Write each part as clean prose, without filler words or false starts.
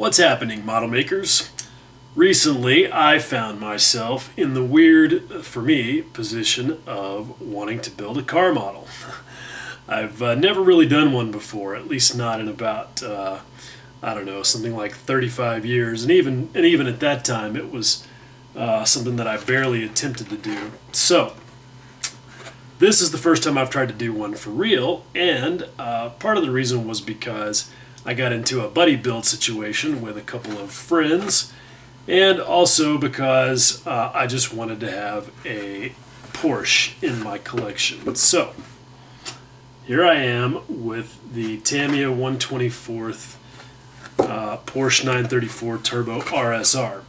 What's happening, model makers? Recently, I found myself in the weird, for me, position of wanting to build a car model. I've never really done one before, at least not in about, I don't know, something like 35 years. And even at that time, it was something that I barely attempted to do. So, this is the first time I've tried to do one for real, and part of the reason was because I got into a buddy build situation with a couple of friends, and also because I just wanted to have a Porsche in my collection. So, here I am with the Tamiya 1/24th Porsche 934 Turbo RSR.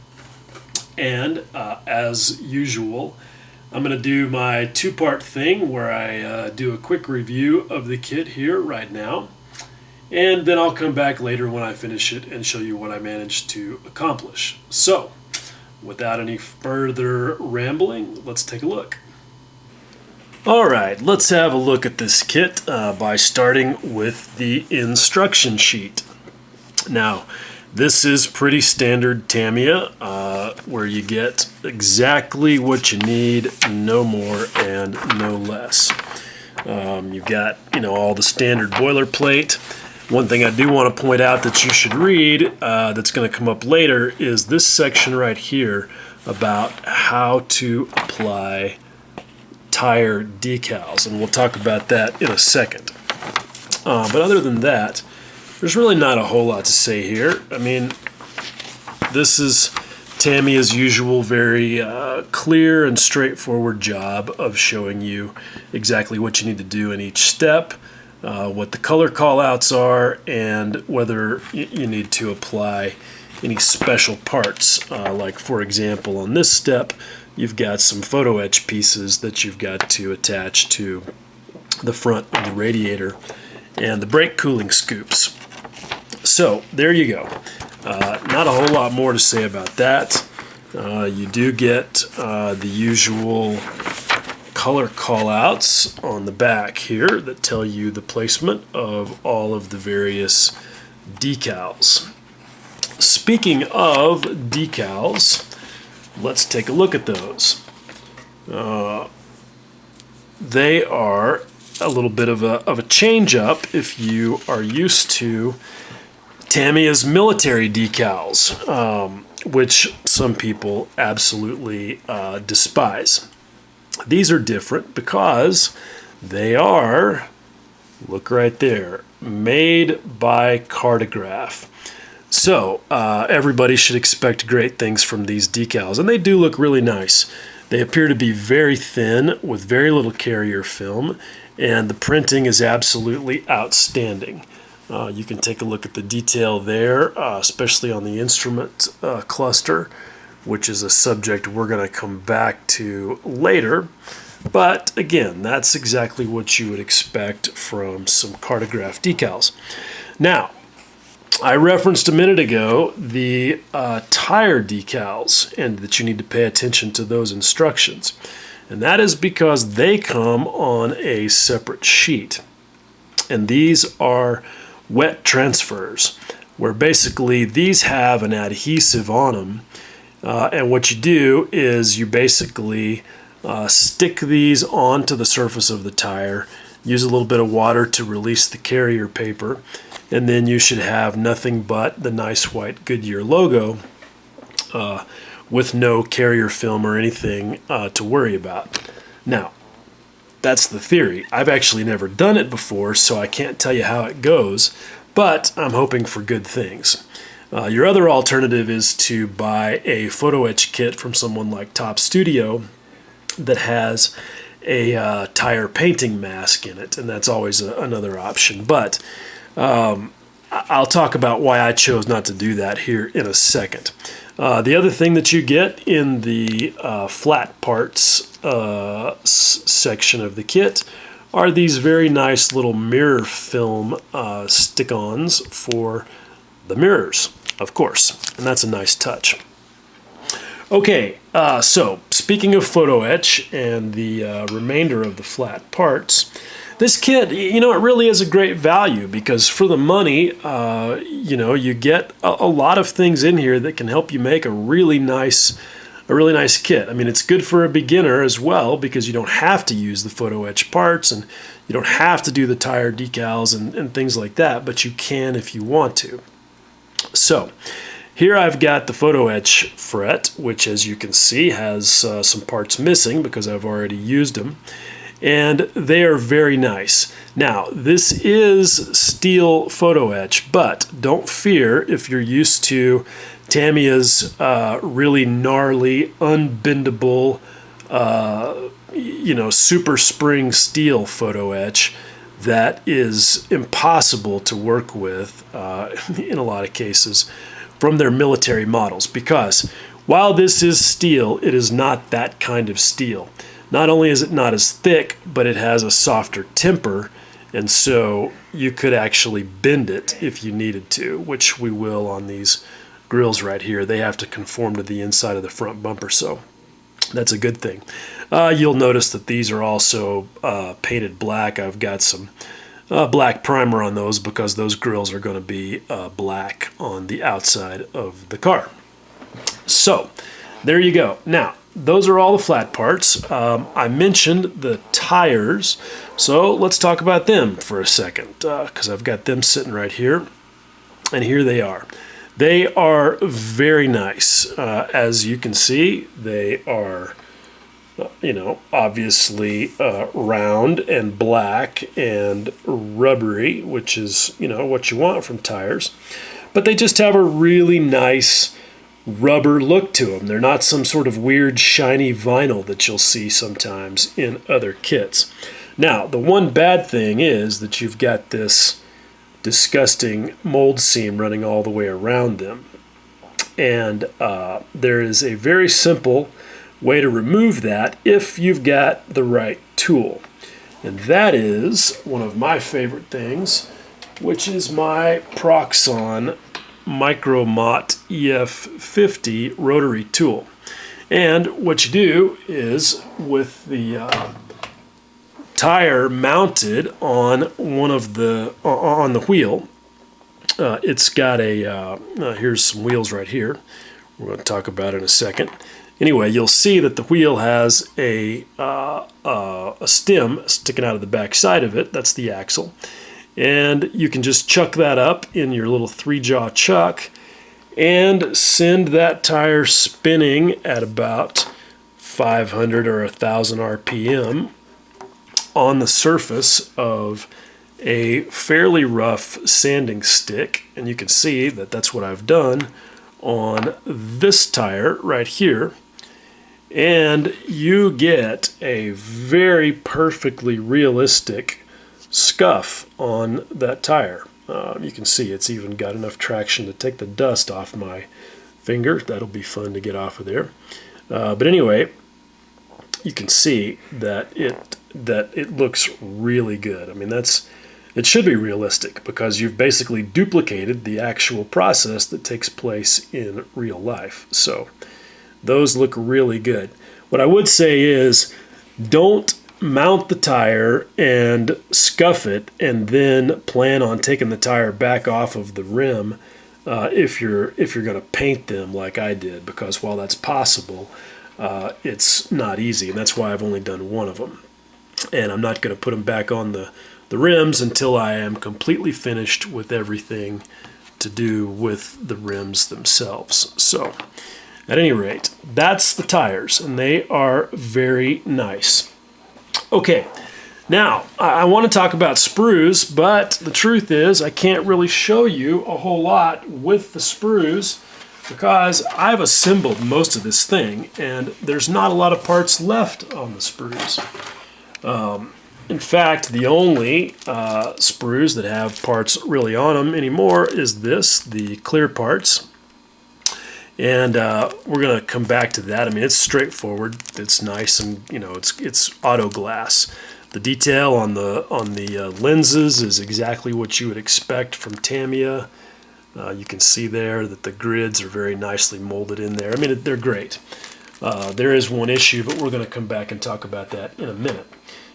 And as usual, I'm going to do my two-part thing where I do a quick review of the kit here right now. And then I'll come back later when I finish it and show you what I managed to accomplish. So, without any further rambling, let's take a look. Alright, let's have a look at this kit by starting with the instruction sheet. Now, this is pretty standard Tamiya, where you get exactly what you need, no more and no less. You've got, all the standard boilerplate. One thing I do want to point out that you should read, that's going to come up later, is this section right here about how to apply tire decals, and we'll talk about that in a second. But other than that, there's really not a whole lot to say here. I mean, this is Tamiya's usual very clear and straightforward job of showing you exactly what you need to do in each step, what the color callouts are, and whether you need to apply any special parts. Like, for example, on this step, you've got some photo etch pieces that you've got to attach to the front of the radiator and the brake cooling scoops. So, there you go. Not a whole lot more to say about that. You do get the usual color callouts on the back here that tell you the placement of all of the various decals. Speaking of decals, let's take a look at those. They are a little bit of a change up if you are used to Tamiya's military decals, which some people absolutely despise. These are different because they are, look right there, made by Cartograph. So everybody should expect great things from these decals, and they do look really nice. They appear to be very thin with very little carrier film, and the printing is absolutely outstanding. You can take a look at the detail there, especially on the instrument cluster, which is a subject we're going to come back to later. But again, that's exactly what you would expect from some Cartograph decals. Now, I referenced a minute ago the tire decals, and that you need to pay attention to those instructions. And that is because they come on a separate sheet. And these are wet transfers, where basically these have an adhesive on them. And what you do is you basically stick these onto the surface of the tire, use a little bit of water to release the carrier paper, and then you should have nothing but the nice white Goodyear logo with no carrier film or anything to worry about. Now, that's the theory. I've actually never done it before, so I can't tell you how it goes, but I'm hoping for good things. Your other alternative is to buy a photo etch kit from someone like Top Studio that has a tire painting mask in it, and that's always another option. But I'll talk about why I chose not to do that here in a second. The other thing that you get in the flat parts section of the kit are these very nice little mirror film stick-ons for the mirrors, of course, and that's a nice touch. Okay, so speaking of photo etch and the remainder of the flat parts, This kit, you know, it really is a great value because for the money, you know, you get a lot of things in here that can help you make a really nice kit. I mean, it's good for a beginner as well because you don't have to use the photo etch parts and you don't have to do the tire decals and things like that, but you can if you want to. So here I've got the photo etch fret, which as you can see has some parts missing because I've already used them. And they are very nice. Now, this is steel photo etch, but don't fear if you're used to Tamiya's really gnarly, unbendable, you know, super spring steel photo etch. That is impossible to work with in a lot of cases from their military models, because while this is steel, it is not that kind of steel. Not only is it not as thick, but it has a softer temper, and so you could actually bend it if you needed to, which we will on these grills right here. They have to conform to the inside of the front bumper, so that's a good thing. You'll notice that these are also painted black. I've got some black primer on those because those grills are going to be black on the outside of the car. So there you go. Now, those are all the flat parts. I mentioned the tires, so let's talk about them for a second because I've got them sitting right here, and here they are. They are very nice. As you can see, they are, you know, obviously round and black and rubbery, which is, you know, what you want from tires. But they just have a really nice rubber look to them. They're not some sort of weird shiny vinyl that you'll see sometimes in other kits. Now, the one bad thing is that you've got this disgusting mold seam running all the way around them. And there is a very simple way to remove that if you've got the right tool. And that is one of my favorite things, which is my Proxxon Micromott EF50 rotary tool. And what you do is, with the tire mounted on one of the on the wheel, it's got a here's some wheels right here. We're going to talk about it in a second. Anyway, you'll see that the wheel has a stem sticking out of the back side of it. That's the axle. And you can just chuck that up in your little 3-jaw chuck and send that tire spinning at about 500 or 1,000 RPM on the surface of a fairly rough sanding stick. And you can see that that's what I've done on this tire right here. And you get a very perfectly realistic scuff on that tire. You can see it's even got enough traction to take the dust off my finger. That'll be fun to get off of there. But anyway, you can see that it looks really good. I mean, it should be realistic because you've basically duplicated the actual process that takes place in real life. So those look really good. What I would say is, don't mount the tire and scuff it and then plan on taking the tire back off of the rim if you're going to paint them like I did, because while that's possible, it's not easy, and that's why I've only done one of them. And I'm not going to put them back on the rims until I am completely finished with everything to do with the rims themselves. So at any rate, that's the tires, and they are very nice. Okay, now I want to talk about sprues, but the truth is I can't really show you a whole lot with the sprues because I've assembled most of this thing and there's not a lot of parts left on the sprues. In fact, the only sprues that have parts really on them anymore is the clear parts. And we're going to come back to that. I mean, it's straightforward. It's nice, and you know, it's auto glass. The detail on the lenses is exactly what you would expect from Tamiya. You can see there that the grids are very nicely molded in there. I mean, they're great. There is one issue, but we're going to come back and talk about that in a minute.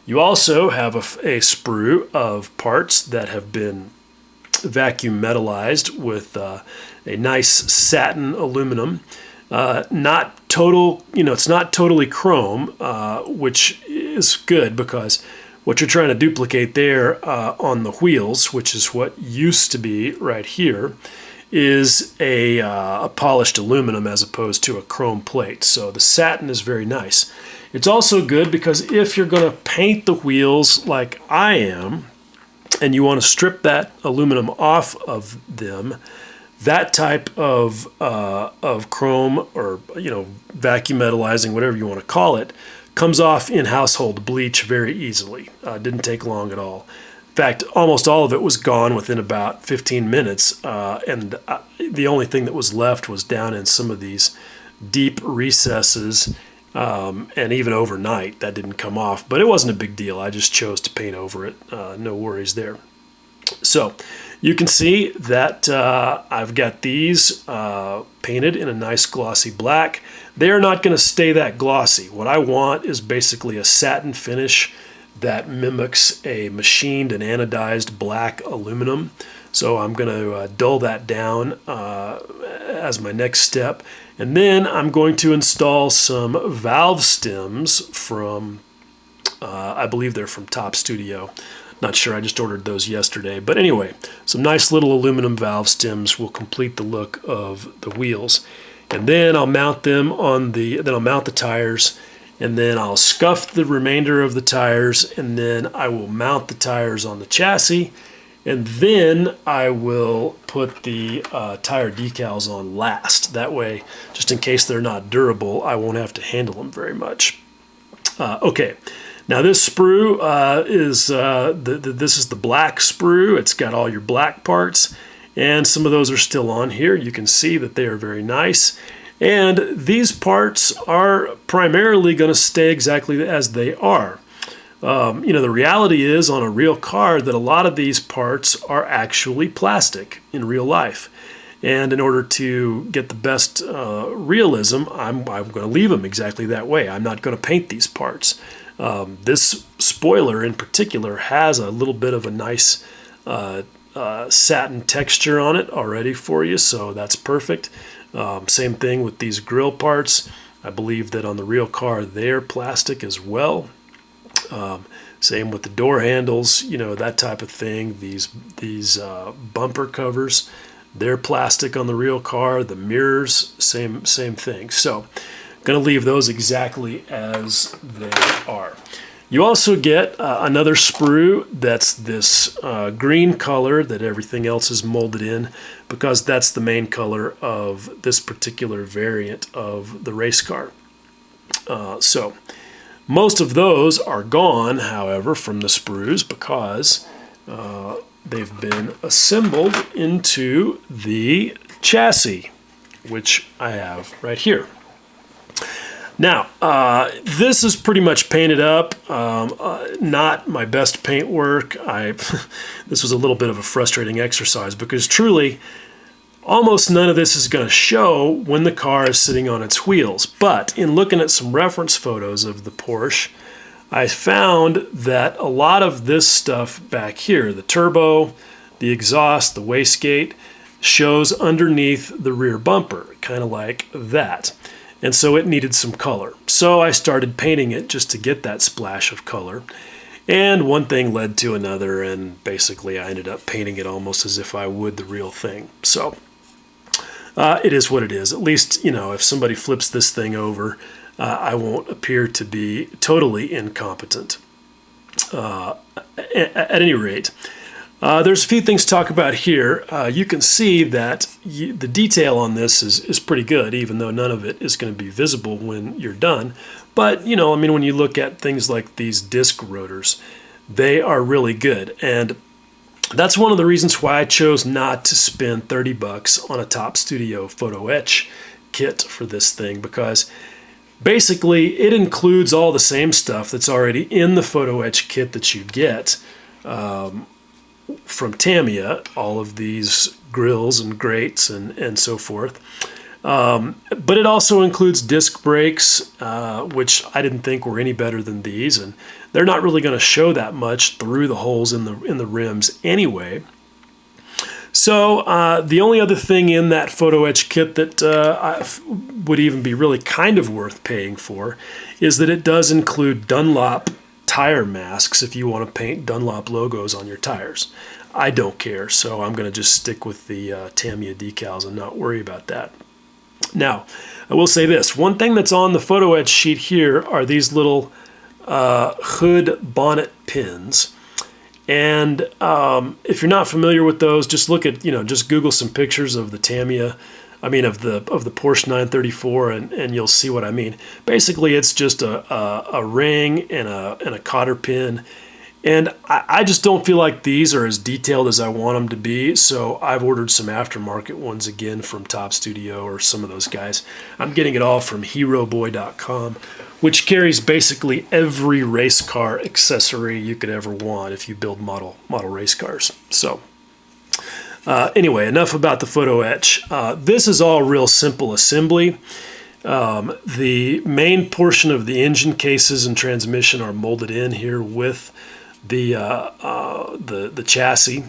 You also have a sprue of parts that have been vacuum metallized with a nice satin aluminum. Not total, it's not totally chrome, which is good because what you're trying to duplicate there on the wheels, which is what used to be right here, is a polished aluminum as opposed to a chrome plate. So the satin is very nice. It's also good because if you're going to paint the wheels like I am, and you want to strip that aluminum off of them, that type of chrome or vacuum metallizing, whatever you want to call it, comes off in household bleach very easily. Didn't take long at all. In fact, almost all of it was gone within about 15 minutes, and the only thing that was left was down in some of these deep recesses, and even overnight that didn't come off, but it wasn't a big deal. I just chose to paint over it. No worries there. So you can see that I've got these painted in a nice glossy black. They're not going to stay that glossy. What I want is basically a satin finish that mimics a machined and anodized black aluminum. So I'm going to dull that down as my next step. And then I'm going to install some valve stems from, I believe they're from Top Studio. Not sure, I just ordered those yesterday. But anyway, some nice little aluminum valve stems will complete the look of the wheels. And then I'll mount them on I'll mount the tires, and then I'll scuff the remainder of the tires, and then I will mount the tires on the chassis, and then I will put the tire decals on last. That way, just in case they're not durable, I won't have to handle them very much. Okay, now this sprue this is the black sprue. It's got all your black parts, and some of those are still on here. You can see that they are very nice. And these parts are primarily going to stay exactly as they are. The reality is on a real car that a lot of these parts are actually plastic in real life. And in order to get the best realism, I'm going to leave them exactly that way. I'm not going to paint these parts. This spoiler in particular has a little bit of a nice satin texture on it already for you, so that's perfect. Same thing with these grill parts. I believe that on the real car they're plastic as well. Same with the door handles, that type of thing. These bumper covers, they're plastic on the real car. The mirrors, same thing. So I'm going to leave those exactly as they are. You also get another sprue that's this green color that everything else is molded in, because that's the main color of this particular variant of the race car. So most of those are gone, however, from the sprues because they've been assembled into the chassis, which I have right here. Now, this is pretty much painted up, not my best paint work. This was a little bit of a frustrating exercise because truly, almost none of this is going to show when the car is sitting on its wheels. But in looking at some reference photos of the Porsche, I found that a lot of this stuff back here, the turbo, the exhaust, the wastegate, shows underneath the rear bumper, kind of like that. And so it needed some color. So I started painting it just to get that splash of color. And one thing led to another, and basically I ended up painting it almost as if I would the real thing. So it is what it is. At least, if somebody flips this thing over, I won't appear to be totally incompetent. At any rate, there's a few things to talk about here. You can see that the detail on this is pretty good, even though none of it is going to be visible when you're done. But, when you look at things like these disc rotors, they are really good. And that's one of the reasons why I chose not to spend $30 on a Top Studio photo etch kit for this thing, because basically it includes all the same stuff that's already in the photo etch kit that you get from Tamiya, all of these grills and grates and so forth. But it also includes disc brakes, which I didn't think were any better than these, and they're not really going to show that much through the holes in the rims anyway. So the only other thing in that photo etch kit that would even be really kind of worth paying for is that it does include Dunlop tire masks if you want to paint Dunlop logos on your tires. I don't care, so I'm going to just stick with the Tamiya decals and not worry about that. Now, I will say this. One thing that's on the photo etch sheet here are these little hood bonnet pins. And if you're not familiar with those, just look at, just Google some pictures of the Tamiya, of the Porsche 934, and you'll see what I mean. Basically, it's just a ring and a cotter pin. And I just don't feel like these are as detailed as I want them to be, so I've ordered some aftermarket ones again from Top Studio or some of those guys. I'm getting it all from HeroBoy.com, which carries basically every race car accessory you could ever want if you build model race cars. So anyway, enough about the photo etch. This is all real simple assembly. The main portion of the engine cases and transmission are molded in here with the chassis,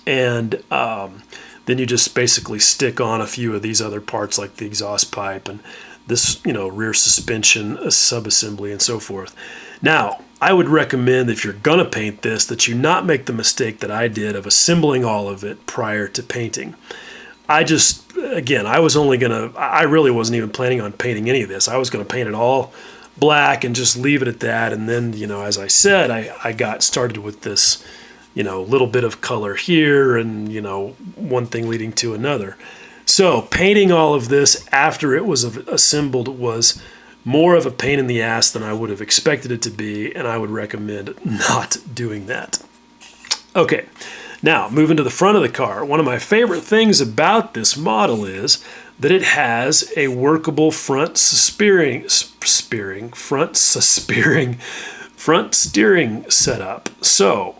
and then you just basically stick on a few of these other parts like the exhaust pipe and this rear suspension subassembly and so forth. Now, I would recommend if you're gonna paint this that you not make the mistake that I did of assembling all of it prior to painting. I really wasn't even planning on painting any of this. I was gonna paint it all black and just leave it at that, and then as I said, I got started with this little bit of color here and one thing leading to another. So painting all of this after it was assembled was more of a pain in the ass than I would have expected it to be, and I would recommend not doing that. Okay, now moving to the front of the car. One of my favorite things about this model is that it has a workable front steering setup. So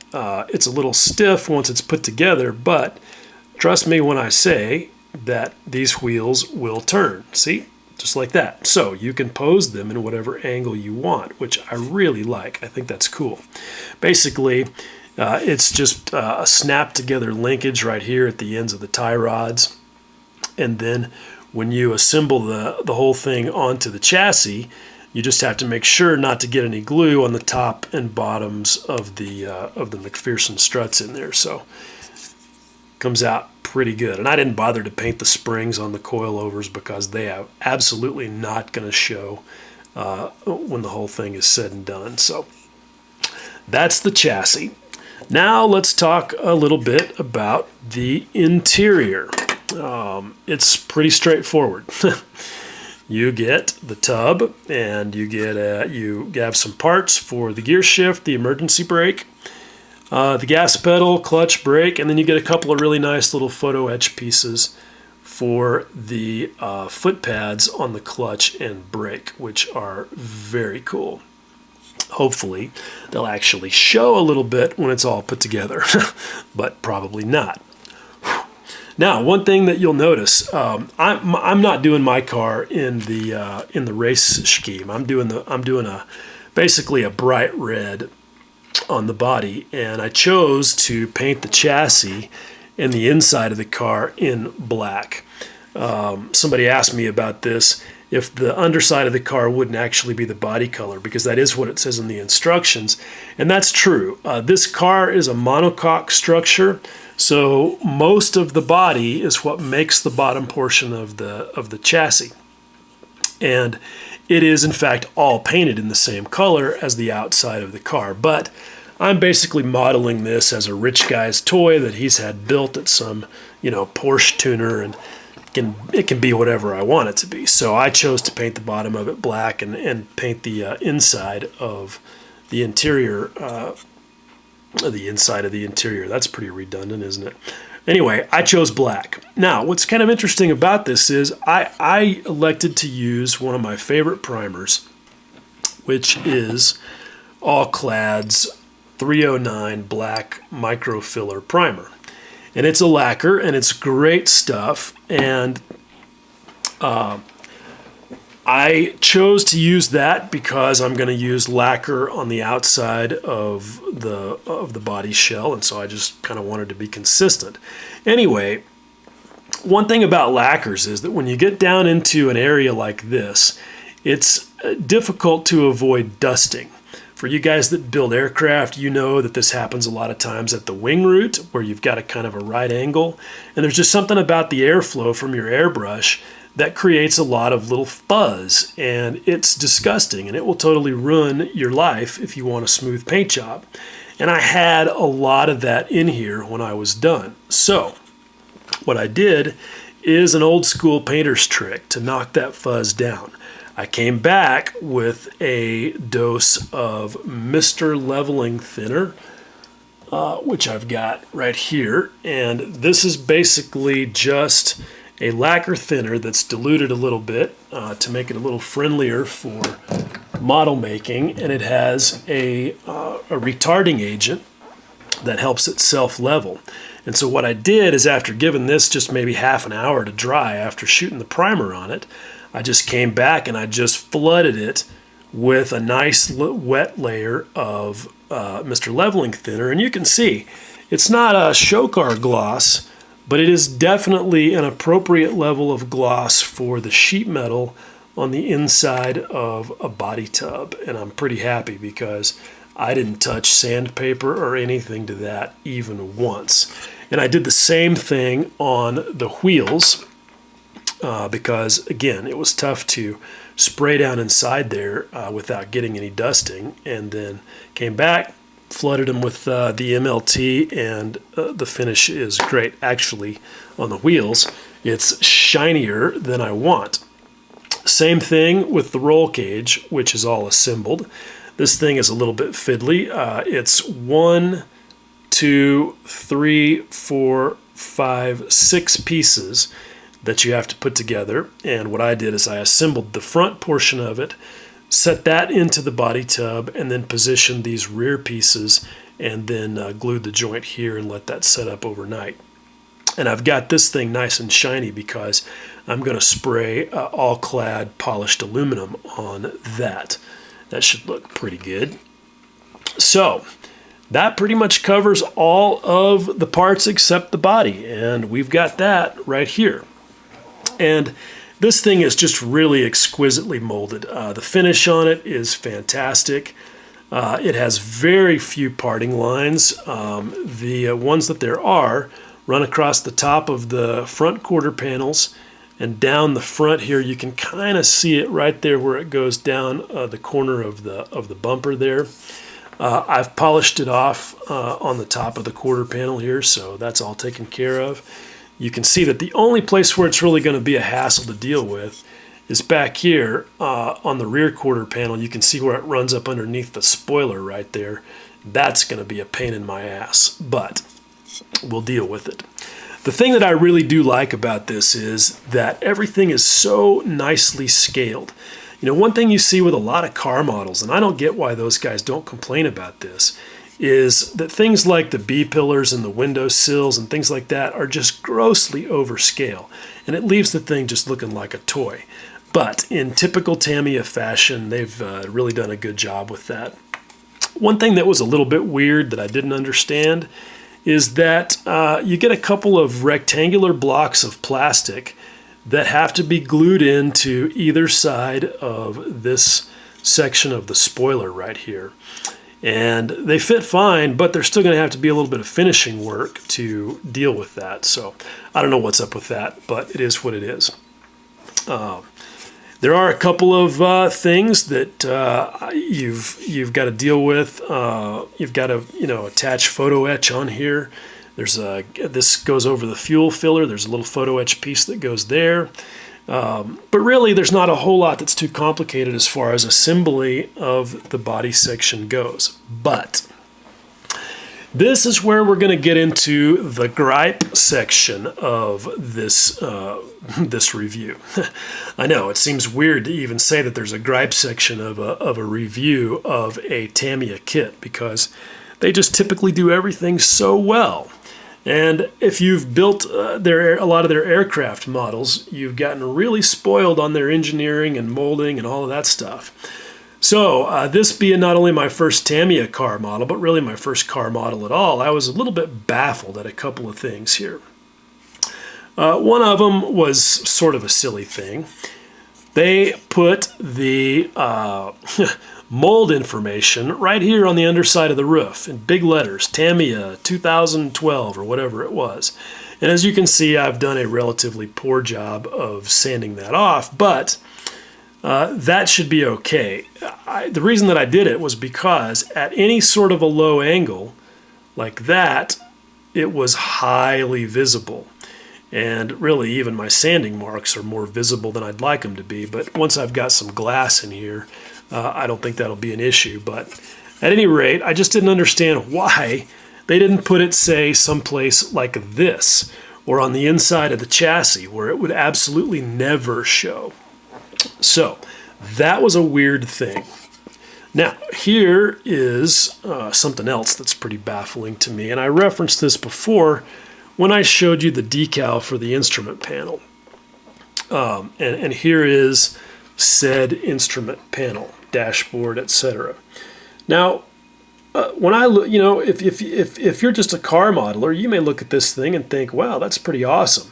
it's a little stiff once it's put together, but trust me when I say that these wheels will turn. See? Just like that. So you can pose them in whatever angle you want, which I really like. I think that's cool. Basically, it's just a snap together linkage right here at the ends of the tie rods. And then when you assemble the whole thing onto the chassis, you just have to make sure not to get any glue on the top and bottoms of the McPherson struts in there. So comes out pretty good. And I didn't bother to paint the springs on the coilovers because they are absolutely not going to show when the whole thing is said and done. So that's the chassis. Now let's talk a little bit about the interior. It's pretty straightforward. You get the tub, and you have some parts for the gear shift, the emergency brake, the gas pedal, clutch, brake, and then you get a couple of really nice little photo etch pieces for the foot pads on the clutch and brake, which are very cool. Hopefully, they'll actually show a little bit when it's all put together, but probably not. Now, one thing that you'll notice, I'm not doing my car in the race scheme. I'm doing basically a bright red on the body, and I chose to paint the chassis and the inside of the car in black. Somebody asked me about this, if the underside of the car wouldn't actually be the body color, because that is what it says in the instructions, and that's true. This car is a monocoque structure, so most of the body is what makes the bottom portion of the chassis, and it is in fact all painted in the same color as the outside of the car. But I'm basically modeling this as a rich guy's toy that he's had built at some Porsche tuner, and it can be whatever I want it to be. So I chose to paint the bottom of it black and paint the inside of the interior. The inside of the interior. That's pretty redundant, isn't it? Anyway, I chose black. Now, what's kind of interesting about this is I elected to use one of my favorite primers, which is All-Clad's 309 Black Microfiller Primer. And it's a lacquer, and it's great stuff. And I chose to use that because I'm going to use lacquer on the outside of the body shell, and so I just kind of wanted to be consistent. Anyway, one thing about lacquers is that when you get down into an area like this, it's difficult to avoid dusting. For you guys that build aircraft, you know that this happens a lot of times at the wing root, where you've got a kind of a right angle, and there's just something about the airflow from your airbrush that creates a lot of little fuzz, and it's disgusting, and it will totally ruin your life if you want a smooth paint job. And I had a lot of that in here when I was done. So what I did is an old school painter's trick to knock that fuzz down. I came back with a dose of Mr. Leveling Thinner, which I've got right here, and this is basically just a lacquer thinner that's diluted a little bit to make it a little friendlier for model making, and it has a retarding agent that helps it self-level. And so what I did is, after giving this just maybe half an hour to dry after shooting the primer on it, I just came back and I just flooded it with a nice wet layer of Mr. Leveling Thinner. And you can see it's not a show car gloss, but it is definitely an appropriate level of gloss for the sheet metal on the inside of a body tub. And I'm pretty happy because I didn't touch sandpaper or anything to that even once. And I did the same thing on the wheels because, again, it was tough to spray down inside there without getting any dusting. And then came back, flooded them with the MLT, and the finish is great. Actually, on the wheels, it's shinier than I want. Same thing with the roll cage, which is all assembled. This thing is a little bit fiddly. It's 1, 2, 3, 4, 5, 6 pieces that you have to put together. And what I did is I assembled the front portion of it, set that into the body tub, and then positioned these rear pieces, and then glued the joint here and let that set up overnight. And I've got this thing nice and shiny because I'm going to spray all-clad polished aluminum on that. That should look pretty good. So that pretty much covers all of the parts except the body, and we've got that right here. And this thing is just really exquisitely molded. The finish on it is fantastic. It has very few parting lines. The ones that there are run across the top of the front quarter panels, and down the front here you can kind of see it right there where it goes down the corner of the bumper there. I've polished it off on the top of the quarter panel here, so that's all taken care of. You can see that the only place where it's really going to be a hassle to deal with is back here on the rear quarter panel. You can see where it runs up underneath the spoiler right there. That's going to be a pain in my ass, but we'll deal with it. The thing that I really do like about this is that everything is so nicely scaled. You know, one thing you see with a lot of car models, and I don't get why those guys don't complain about this, is that things like the B-pillars and the window sills and things like that are just grossly overscale, and it leaves the thing just looking like a toy. But in typical Tamiya fashion, they've really done a good job with that. One thing that was a little bit weird that I didn't understand is that you get a couple of rectangular blocks of plastic that have to be glued into either side of this section of the spoiler right here. And they fit fine, but there's still going to have to be a little bit of finishing work to deal with that. So I don't know what's up with that, but it is what it is. There are a couple of things that you've got to deal with. You've got to attach photo etch on here. This goes over the fuel filler. There's a little photo etch piece that goes there. But really, there's not a whole lot that's too complicated as far as assembly of the body section goes. But this is where we're going to get into the gripe section of this this review. I know, it seems weird to even say that there's a gripe section of a review of a Tamiya kit because they just typically do everything so well. And if you've built a lot of their aircraft models, you've gotten really spoiled on their engineering and molding and all of that stuff. So this being not only my first Tamiya car model, but really my first car model at all, I was a little bit baffled at a couple of things here. One of them was sort of a silly thing. They put the mold information right here on the underside of the roof in big letters, Tamiya 2012 or whatever it was. And as you can see, I've done a relatively poor job of sanding that off, but that should be okay. The reason that I did it was because at any sort of a low angle like that, it was highly visible. And really, even my sanding marks are more visible than I'd like them to be. But once I've got some glass in here, I don't think that'll be an issue. But at any rate, I just didn't understand why they didn't put it, say, someplace like this, or on the inside of the chassis, where it would absolutely never show. So that was a weird thing. Now, here is something else that's pretty baffling to me. And I referenced this before when I showed you the decal for the instrument panel. And here is said instrument panel, dashboard, etc. Now, when I look, you know, if you're just a car modeler, you may look at this thing and think, wow, that's pretty awesome.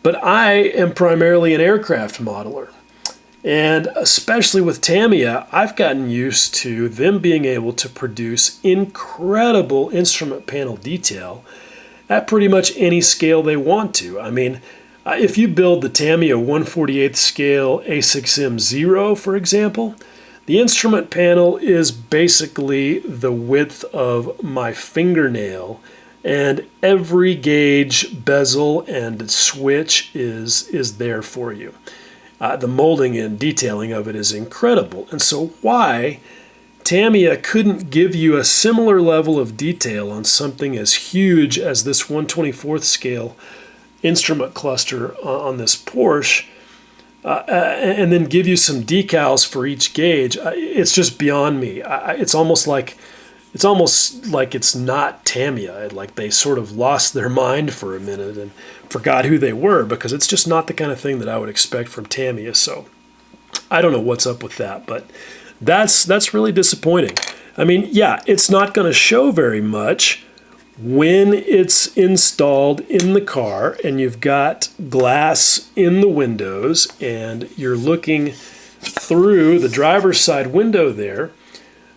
But I am primarily an aircraft modeler. And especially with Tamiya, I've gotten used to them being able to produce incredible instrument panel detail at pretty much any scale they want to. I mean, if you build the Tamiya 1/48 scale A6M0, for example, the instrument panel is basically the width of my fingernail, and every gauge, bezel, and switch is there for you. The molding and detailing of it is incredible. And so why Tamiya couldn't give you a similar level of detail on something as huge as this 1/24 scale instrument cluster on this Porsche, and then give you some decals for each gauge, it's just beyond me. It's almost like it's not Tamiya. Like they sort of lost their mind for a minute and forgot who they were, because it's just not the kind of thing that I would expect from Tamiya. So I don't know what's up with that, but that's really disappointing. I mean, yeah, it's not going to show very much when it's installed in the car and you've got glass in the windows and you're looking through the driver's side window there.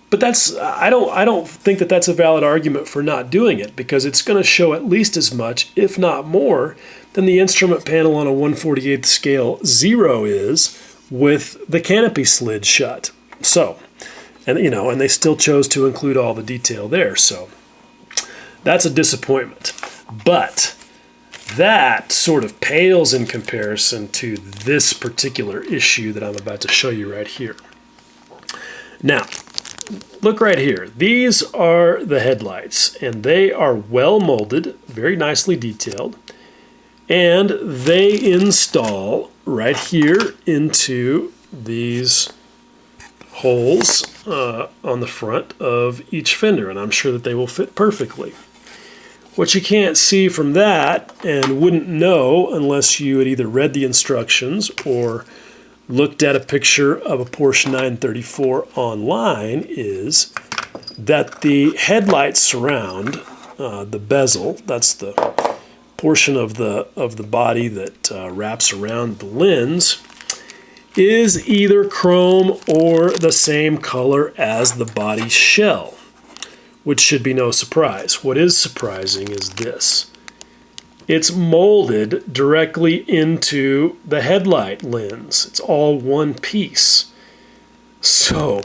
But I don't think that that's a valid argument for not doing it, because it's going to show at least as much, if not more, than the instrument panel on a 1/48 scale 0 is with the canopy slid shut. So, and they still chose to include all the detail there. So that's a disappointment. But that sort of pales in comparison to this particular issue that I'm about to show you right here. Now, look right here. These are the headlights, and they are well molded, very nicely detailed, and they install right here into these holes on the front of each fender, and I'm sure that they will fit perfectly. What you can't see from that, and wouldn't know unless you had either read the instructions or looked at a picture of a Porsche 934 online, is that the headlights surround the bezel. That's the portion of the body that wraps around the lens, is either chrome or the same color as the body shell, which should be no surprise. What is surprising is this. It's molded directly into the headlight lens. It's all one piece. So,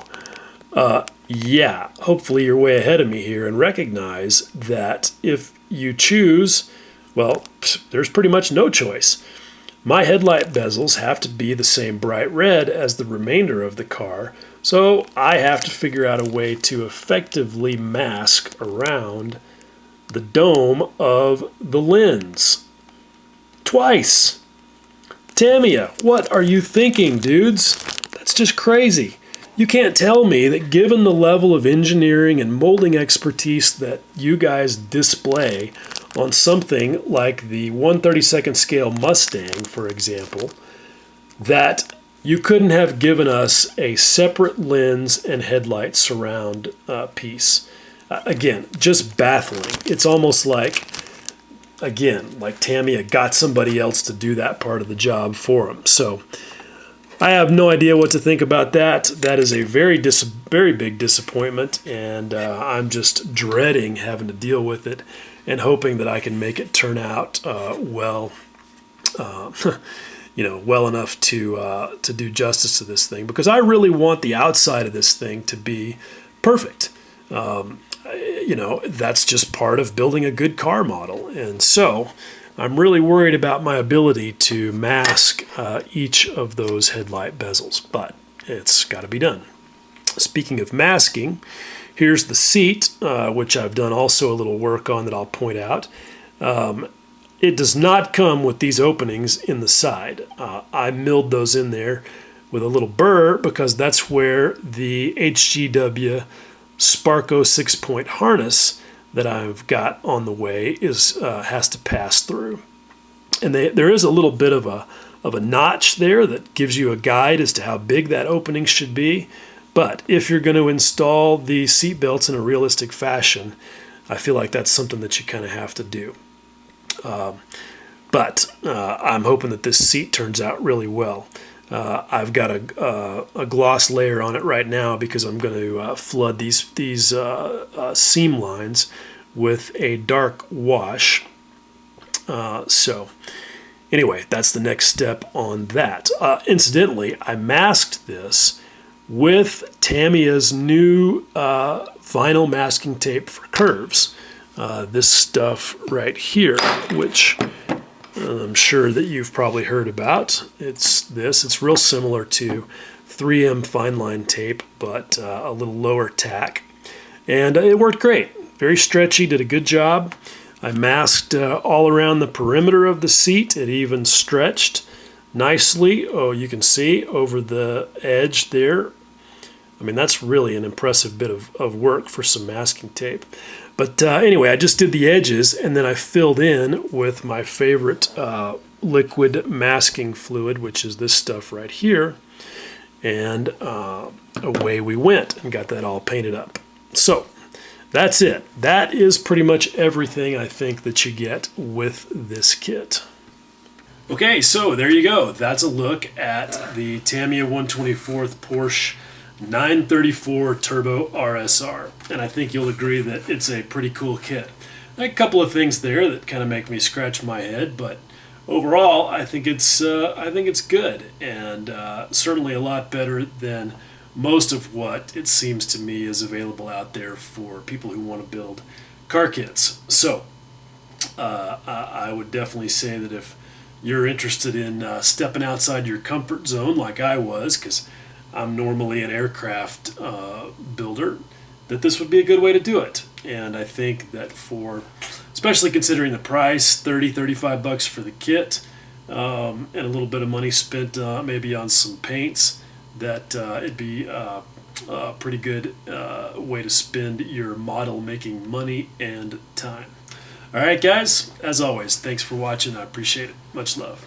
yeah, hopefully you're way ahead of me here and recognize that if you choose, well, there's pretty much no choice. My headlight bezels have to be the same bright red as the remainder of the car, so I have to figure out a way to effectively mask around the dome of the lens. Twice! Tamiya, what are you thinking, dudes? That's just crazy. You can't tell me that given the level of engineering and molding expertise that you guys display on something like the 1/32nd scale Mustang, for example, that you couldn't have given us a separate lens and headlight surround piece. Again, just baffling. It's almost like, again, like Tamiya got somebody else to do that part of the job for them. So I have no idea what to think about that. That is a very big disappointment, and I'm just dreading having to deal with it and hoping that I can make it turn out well, well enough to do justice to this thing, because I really want the outside of this thing to be perfect. That's just part of building a good car model, and so I'm really worried about my ability to mask each of those headlight bezels, but it's got to be done. Speaking of masking, here's the seat, which I've done also a little work on that I'll point out. It does not come with these openings in the side. I milled those in there with a little burr because that's where the HGW Sparco 6-point harness that I've got on the way has to pass through. And there is a little bit of a notch there that gives you a guide as to how big that opening should be. But if you're going to install the seat belts in a realistic fashion, I feel like that's something that you kind of have to do. But I'm hoping that this seat turns out really well. I've got a gloss layer on it right now because I'm going to flood these seam lines with a dark wash. So anyway, that's the next step on that. Incidentally, I masked this with Tamiya's new vinyl masking tape for curves. This stuff right here, which I'm sure that you've probably heard about. It's real similar to 3M fine line tape, but a little lower tack. And it worked great. Very stretchy, did a good job. I masked all around the perimeter of the seat. It even stretched nicely. Oh, you can see over the edge there. I mean, that's really an impressive bit of work for some masking tape. But anyway, I just did the edges, and then I filled in with my favorite liquid masking fluid, which is this stuff right here. And away we went and got that all painted up. So that's it. That is pretty much everything I think that you get with this kit. Okay, so there you go. That's a look at the Tamiya 1/24th Porsche 934 Turbo RSR, and I think you'll agree that it's a pretty cool kit. A couple of things there that kind of make me scratch my head, but overall, I think it's good, and certainly a lot better than most of what it seems to me is available out there for people who want to build car kits. So I would definitely say that if you're interested in stepping outside your comfort zone like I was, because I'm normally an aircraft builder, that this would be a good way to do it. And I think that especially considering the price, $35 for the kit, and a little bit of money spent maybe on some paints, that it'd be a pretty good way to spend your model making money and time. All right, guys, as always, thanks for watching. I appreciate it. Much love.